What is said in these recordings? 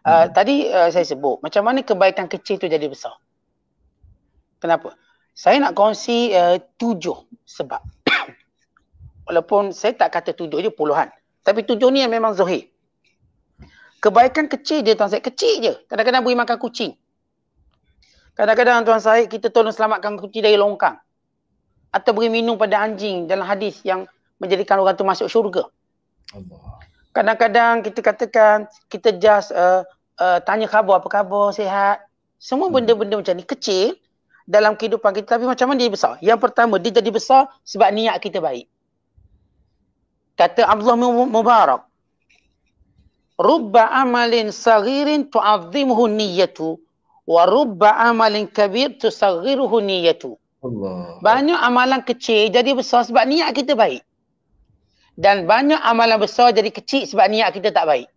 Tadi saya sebut macam mana kebaikan kecil tu jadi besar. Kenapa? Saya nak kongsi 7 sebab. Walaupun saya tak kata 7 je, puluhan. Tapi 7 ni yang memang zahir. Kebaikan kecil je Tuan Syed, kecil je. Kadang-kadang beri makan kucing. Kadang-kadang Tuan Syed kita tolong selamatkan kucing dari longkang. Atau beri minum pada anjing dalam hadis yang menjadikan orang tu masuk syurga. Allah. Kadang-kadang kita katakan, kita just tanya khabar, apa khabar, sihat. Semua benda-benda macam ni kecil dalam kehidupan kita, tapi macam mana dia besar? Yang pertama, dia jadi besar sebab niat kita baik. Kata Abdullah Mubarak, rubba amalin saghirin tu'azzimuhu niyyatu wa rubba amalin kabir tusaghiruhu niyyatu. Allah. Banyak amalan kecil jadi besar sebab niat kita baik. Dan banyak amalan besar jadi kecil sebab niat kita tak baik.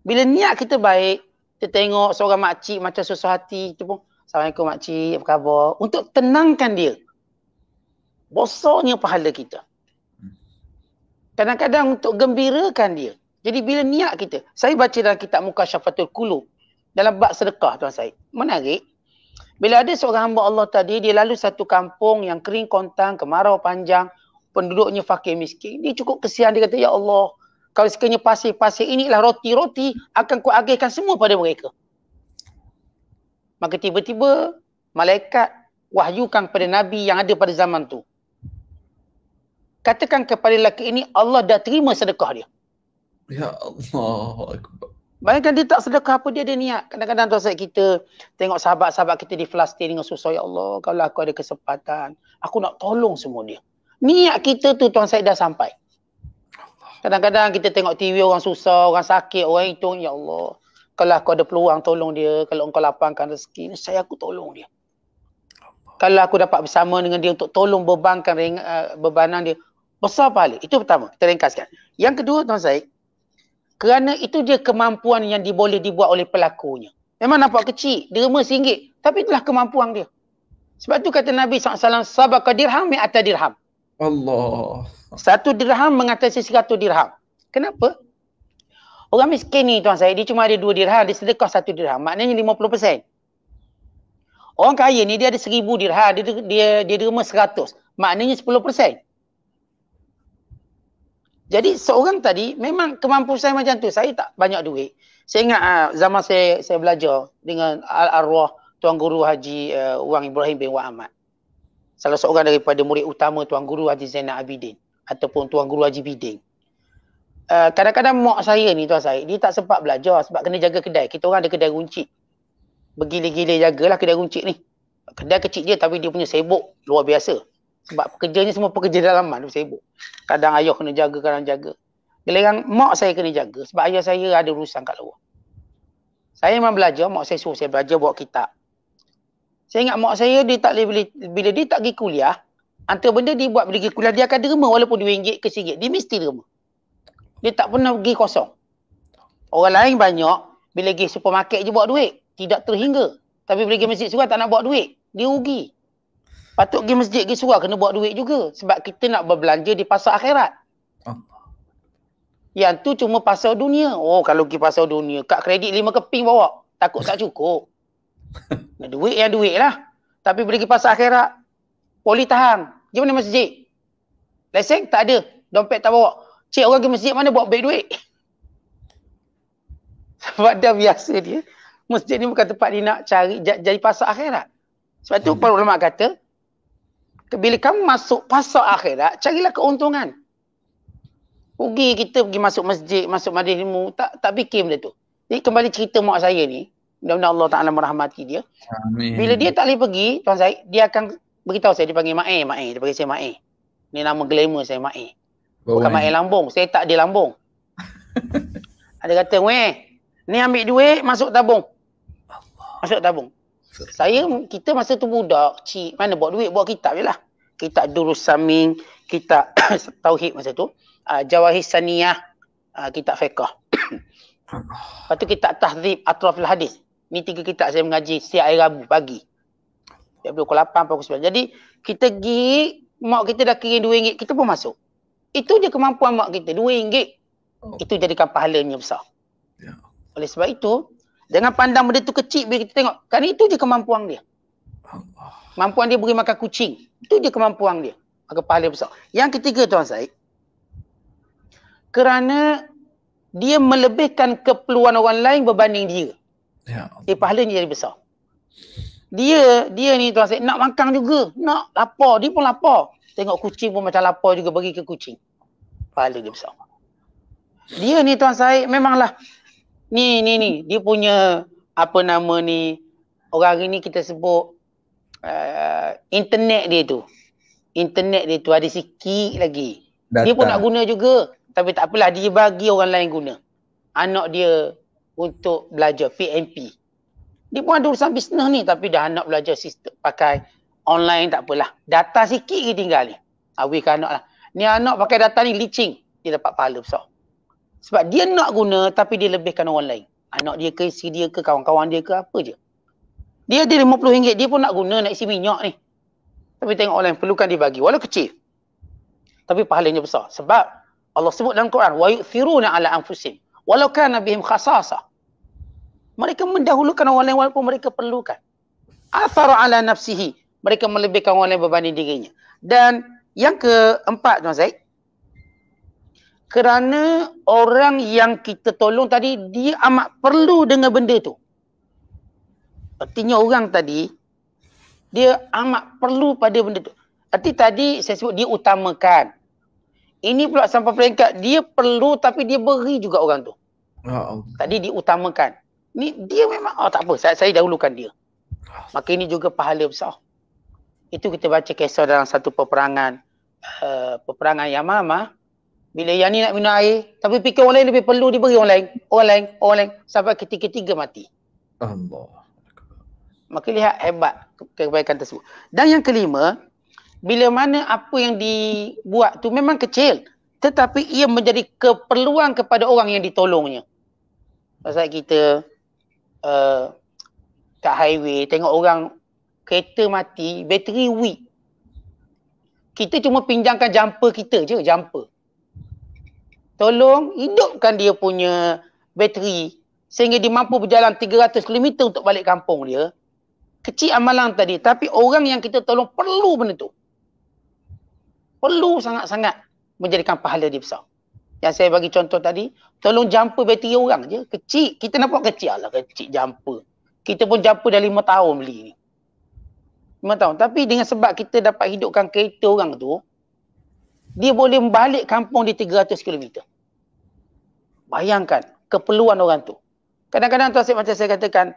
Bila niat kita baik, kita tengok seorang makcik macam susah hati, kita pun, Assalamualaikum makcik, apa khabar? Untuk tenangkan dia. Besarnya pahala kita. Kadang-kadang untuk gembirakan dia. Jadi bila niat kita, saya baca dalam kitab Mukasyafatul Qulub, dalam bab sedekah Tuan Syed, menarik. Bila ada seorang hamba Allah tadi, dia lalu satu kampung yang kering kontang, kemarau panjang, penduduknya fakir miskin. Dia cukup kesian, dia kata, ya Allah, kalau sekiranya pasir-pasir inilah roti-roti, akan kuagihkan semua pada mereka. Maka tiba-tiba, malaikat wahyukan kepada Nabi yang ada pada zaman tu. Katakan kepada lelaki ini, Allah dah terima sedekah dia. Ya Allah. Bayangkan dia tak sedekah apa, dia ada niat. Kadang-kadang Tuan Syed kita tengok sahabat-sahabat kita di Palestin dengan susah. Ya Allah, kalau aku ada kesempatan, aku nak tolong semua dia. Niat kita tu Tuan Syed dah sampai. Kadang-kadang kita tengok TV orang susah, orang sakit, orang hitung. Ya Allah, kalau aku ada peluang tolong dia, kalau engkau lapangkan rezeki, saya aku tolong dia. Kalau aku dapat bersama dengan dia untuk tolong bebankan bebanan dia, besar pahala. Itu pertama, kita ringkaskan. Yang kedua Tuan Syed, kerana itu dia kemampuan yang boleh dibuat oleh pelakunya. Memang nampak kecil, derma RM1, tapi itulah kemampuan dia. Sebab tu kata Nabi SAW, sabaka dirham mi'ata dirham. Allah. 1 dirham mengatasi 100 dirham. Kenapa? Orang miskin ni Tuan Syed, dia cuma ada 2 dirham, dia sedekah 1 dirham. Maknanya 50%. Orang kaya ni dia ada 1000 dirham, dia derma 100. Maknanya 10%. Jadi seorang tadi memang kemampuan saya macam tu. Saya tak banyak duit. Saya ingat zaman saya belajar dengan arwah Tuan Guru Haji Wang Ibrahim bin Wang Ahmad. Salah seorang daripada murid utama Tuan Guru Haji Zainal Abidin ataupun Tuan Guru Haji Biding. Kadang-kadang mak saya ni Tuan Syed, dia tak sempat belajar sebab kena jaga kedai. Kita orang ada kedai runcit. Bergila-gila jagalah kedai runcit ni. Kedai kecil je tapi dia punya sibuk luar biasa. Sebab pekerjanya semua pekerja dalaman, dia sibuk. Kadang ayah kena jaga, kadang jaga. Giliran mak saya kena jaga sebab ayah saya ada urusan kat luar. Saya memang belajar, mak saya suruh saya belajar bawa kitab. Saya ingat mak saya, dia tak boleh, bila dia tak pergi kuliah, antara benda dia buat bila pergi kuliah, dia akan derma walaupun RM2 ke RM1. Dia mesti derma. Dia tak pernah pergi kosong. Orang lain banyak, bila pergi supermarket je bawa duit. Tidak terhingga. Tapi bila pergi masjid surah tak nak bawa duit. Dia rugi. Patut pergi masjid, pergi surah kena bawa duit juga. Sebab kita nak berbelanja di pasar akhirat. Yang tu cuma pasar dunia. Oh, kalau pergi pasar dunia, kad kredit 5 keping bawa. Takut tak cukup. Duit yang duit lah. Tapi bila pergi pasar akhirat, poli tahan. Pergi mana masjid? Lesen tak ada. Dompet tak bawa. Cik, orang pergi masjid mana bawa beg duit? Sebab dah biasa dia. Masjid ni bukan tempat dia nak cari jadi pasar akhirat. Sebab tu para ulama kata, bila kamu masuk pasar akhirat, carilah keuntungan. Rugi kita pergi masuk masjid, masuk majlis ilmu, tak fikir benda tu. Jadi kembali cerita mak saya ni, mudah-mudahan Allah Ta'ala merahmati dia. Amin. Bila dia tak boleh pergi, Tuan Syed, dia akan beritahu saya, dia panggil Ma'e. Dia panggil saya Ma'e. Ni nama glamour saya Ma'e. Bukan Ma'e lambung, saya tak ada lambung. Ada kata, weh, ni ambil duit, masuk tabung. Masuk tabung. Kita masa tu budak, cik, mana bawa duit, bawa kitab je lah. Kitab Durus Samin, kitab Tauhid masa tu. Jawahir Saniyah, kitab fiqh. Lepas tu kitab Tahzib Atrafil Hadis. Ni 3 kitab saya mengaji setiap hari Rabu pagi. Setiap pukul 8, pukul 9. Jadi kita pergi, mak kita dah kirim RM2, kita pun masuk. Itu je kemampuan mak kita, RM2. Itu jadikan pahalanya besar. Ya. Oleh sebab itu, jangan pandang benda tu kecil bila kita tengok. Kerana itu je kemampuan dia. Allah. Kemampuan dia beri makan kucing. Itu je kemampuan dia. Maka pahala besar. Yang ketiga Tuan Syed, kerana dia melebihkan keperluan orang lain berbanding dia. Ya. Pahalanya jadi besar. Dia ni Tuan Syed nak makan juga. Nak lapar. Dia pun lapar. Tengok kucing pun macam lapar juga bagi ke kucing. Pahala dia besar. Dia ni Tuan Syed memanglah ni dia punya apa nama ni, orang hari ni kita sebut internet dia tu. Internet dia tu ada sikit lagi. Data. Dia pun nak guna juga. Tapi tak apalah, dia bagi orang lain guna. Anak dia untuk belajar PMP. Dia pun ada urusan bisnes ni tapi dah anak belajar sistem pakai online, tak apalah. Data sikit je tinggal ni. Awihkan anak lah. Ni anak pakai data ni licin. Dia dapat pahala besar. Sebab dia nak guna tapi dia lebihkan orang lain. Anak dia ke, isteri dia ke, kawan-kawan dia ke, apa je. Dia ada RM50, dia pun nak guna, nak isi minyak ni. Tapi tengok orang lain perlukan dia bagi. Walau kecil. Tapi pahalanya besar. Sebab Allah sebut dalam Quran, wa yu'thiruna ala anfusihim walau kana bihim khasasah. Mereka mendahulukan orang lain walaupun mereka perlukan. Athara ala nafsihi. Mereka melebihkan orang lain berbanding dirinya. Dan yang keempat Tuan Syed, kerana orang yang kita tolong tadi, dia amat perlu dengan benda tu. Artinya orang tadi, dia amat perlu pada benda tu. Arti tadi saya sebut dia utamakan. Ini pula sampai peringkat dia perlu tapi dia beri juga orang tu. Tadi diutamakan. Ni dia memang, tak apa, saya dahulukan dia. Maka ini juga pahala besar. Itu kita baca kisah dalam satu peperangan Yamamah. Bila yang ni nak minum air, tapi fikir orang lain lebih perlu, diberi orang lain. Sampai ketiga-tiga mati. Allah. Maka lihat hebat kebaikan tersebut. Dan yang kelima, bila mana apa yang dibuat tu memang kecil, tetapi ia menjadi keperluan kepada orang yang ditolongnya. Pasal kita kat highway tengok orang kereta mati, bateri weak. Kita cuma pinjamkan jumper kita je, jumper. Tolong hidupkan dia punya bateri sehingga dia mampu berjalan 300 km untuk balik kampung dia. Kecil amalan tadi, tapi orang yang kita tolong perlu benda tu. Perlu sangat-sangat menjadikan pahala dia besar. Yang saya bagi contoh tadi, tolong jumper bateri orang je. Kecil. Kita nampak kecil. Alah kecil jumper. Kita pun jumper dah 5 tahun beli ni. 5 tahun. Tapi dengan sebab kita dapat hidupkan kereta orang tu, dia boleh balik kampung di 300 km. Bayangkan keperluan orang tu. Kadang-kadang tu asyik macam saya katakan,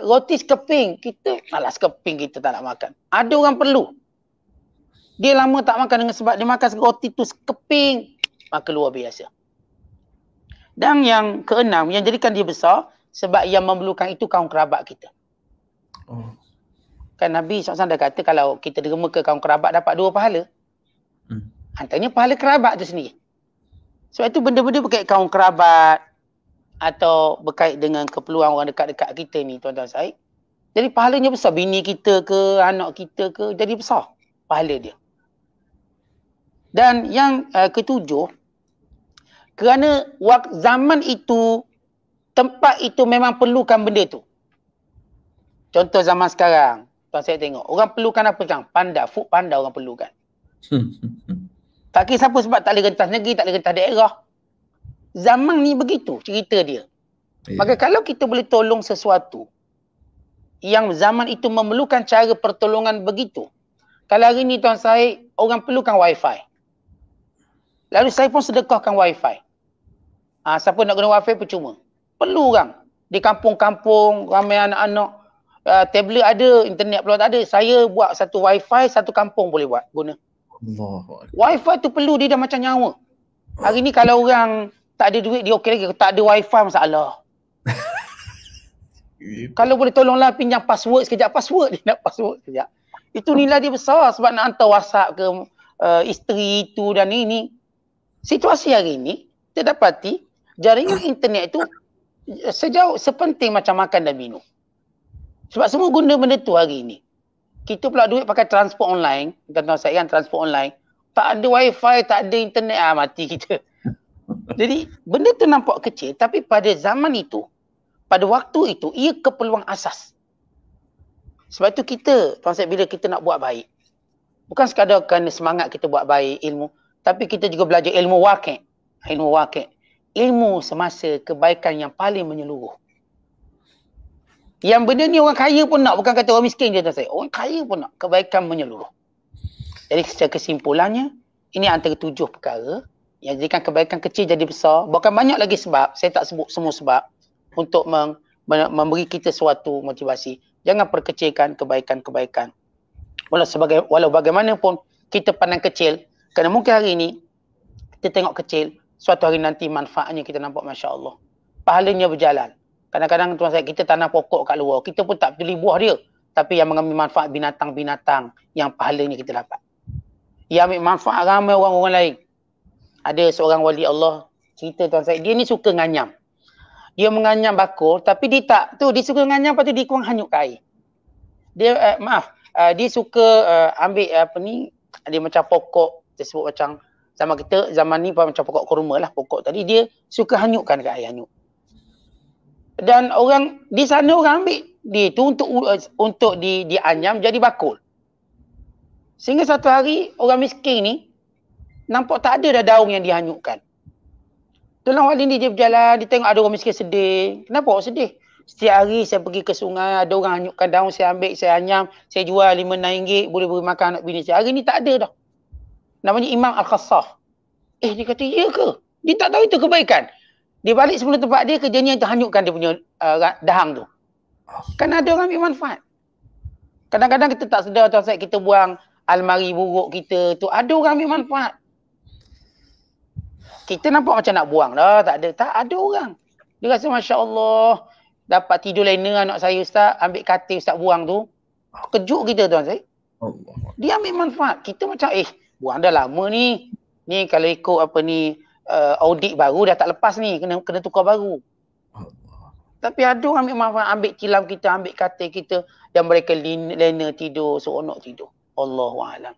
roti sekeping, kita malas sekeping kita tak nak makan. Ada orang perlu. Dia lama tak makan dengan sebab dia makan roti tu sekeping. Maka luar biasa. Dan yang keenam, yang jadikan dia besar, sebab yang memerlukan itu kaum kerabat kita. Kan Nabi SAW dah kata kalau kita derma ke kaum kerabat dapat 2 pahala. Antaranya pahala kerabat tu sendiri. Sebab itu benda-benda berkait kaum kerabat atau berkait dengan keperluan orang dekat-dekat kita ni tuan-tuan Syed. Jadi pahalanya besar. Bini kita ke, anak kita ke, jadi besar pahala dia. Dan yang ketujuh, kerana zaman itu, tempat itu memang perlukan benda tu. Contoh zaman sekarang, tuan saya tengok, orang perlukan apa sekarang? Panda, food panda orang perlukan. Tak kira siapa sebab tak boleh rentas negeri, tak boleh rentas daerah. Zaman ni begitu cerita dia. Maka kalau kita boleh tolong sesuatu yang zaman itu memerlukan cara pertolongan begitu. Kalau hari ni tuan saya, orang perlukan wifi. Lalu saya pun sedekahkan wifi. Siapa nak guna wifi percuma. Perlu orang. Di kampung-kampung, ramai anak-anak. Tablet ada, internet pula tak ada. Saya buat satu wifi, satu kampung boleh buat, guna. Wifi tu perlu, dia dah macam nyawa. Hari ni kalau orang tak ada duit, dia okey lagi. Tak ada wifi, masalah. Kalau boleh tolonglah pinjam password sekejap. Password, dia nak password sekejap. Itu nilai dia besar sebab nak hantar WhatsApp ke isteri itu dan ini. Situasi hari ini, kita dapati jaringan internet itu sepenting macam makan dan minum. Sebab semua guna benda tu hari ini. Kita pula duit pakai transport online. Tuan-tuan saya kan transport online. Tak ada wifi, tak ada internet, mati kita. Jadi benda tu nampak kecil, tapi pada zaman itu, pada waktu itu, ia keperluan asas. Sebab itu kita, Tuan Syed, bila kita nak buat baik, bukan sekadar kerana semangat kita buat baik ilmu, tapi kita juga belajar ilmu waqi'. Ilmu waqi'. Ilmu semasa kebaikan yang paling menyeluruh. Yang benda ni orang kaya pun nak, bukan kata orang miskin je, Tuan Syed. Orang kaya pun nak kebaikan menyeluruh. Jadi secara kesimpulannya, ini antara 7 perkara yang jadikan kebaikan kecil jadi besar. Bahkan banyak lagi sebab, saya tak sebut semua sebab, untuk memberi kita suatu motivasi. Jangan perkecilkan kebaikan-kebaikan. Walau bagaimanapun kita pandang kecil, kerana mungkin hari ini kita tengok kecil, suatu hari nanti manfaatnya kita nampak Masya Allah. Pahalanya berjalan. Kadang-kadang Tuan Syed, kita tanam pokok kat luar, kita pun tak peduli buah dia, tapi yang mengambil manfaat binatang-binatang yang pahalanya kita dapat. Yang ambil manfaat ramai orang-orang lain. Ada seorang wali Allah cerita, Tuan Syed, dia ni suka nganyam. Dia menganyam bakul, tapi dia tak, dia suka nganyam, lepas tu dia kurang hanyut ke air. Dia, dia suka ambil dia macam pokok, kita sebut macam, zaman ni macam pokok kurma lah, pokok tadi, dia suka hanyutkan ke air, hanyut. Dan orang, di sana orang ambil dia tu untuk dianyam jadi bakul. Sehingga satu hari, orang miskin ni, nampak tak ada dah daun yang dihanyutkan. Tulang wali ni dia berjalan, dia tengok ada orang miskin sedih. Kenapa orang sedih? Setiap hari saya pergi ke sungai, ada orang hanyutkan daun, saya ambil, saya anyam, saya jual RM5, boleh beri makan anak bini saya. Hari ni tak ada dah. Namanya Imam Al-Khassaf. Dia kata, iya ke? Dia tak tahu itu kebaikan. Dia balik sebelum tempat dia, kerjanya yang terhanyutkan dia punya dahang tu. Kan ada orang ambil manfaat. Kadang-kadang kita tak sedar, Tuan Syed, kita buang almari buruk kita tu, ada orang ambil manfaat. Kita nampak macam nak buang dah, tak ada orang. Dia rasa Masya Allah, dapat tidur lena anak saya Ustaz, ambil katil Ustaz buang tu. Kejut kita, Tuan Syed. Dia ambil manfaat. Kita macam, buang dah lama ni. Ni kalau ikut audit baru dah tak lepas ni, kena tukar baru. Tapi ada orang ambil manfaat, ambil tilam kita, ambil katil kita, dan mereka lena tidur, seronok tidur. Allahu'alam.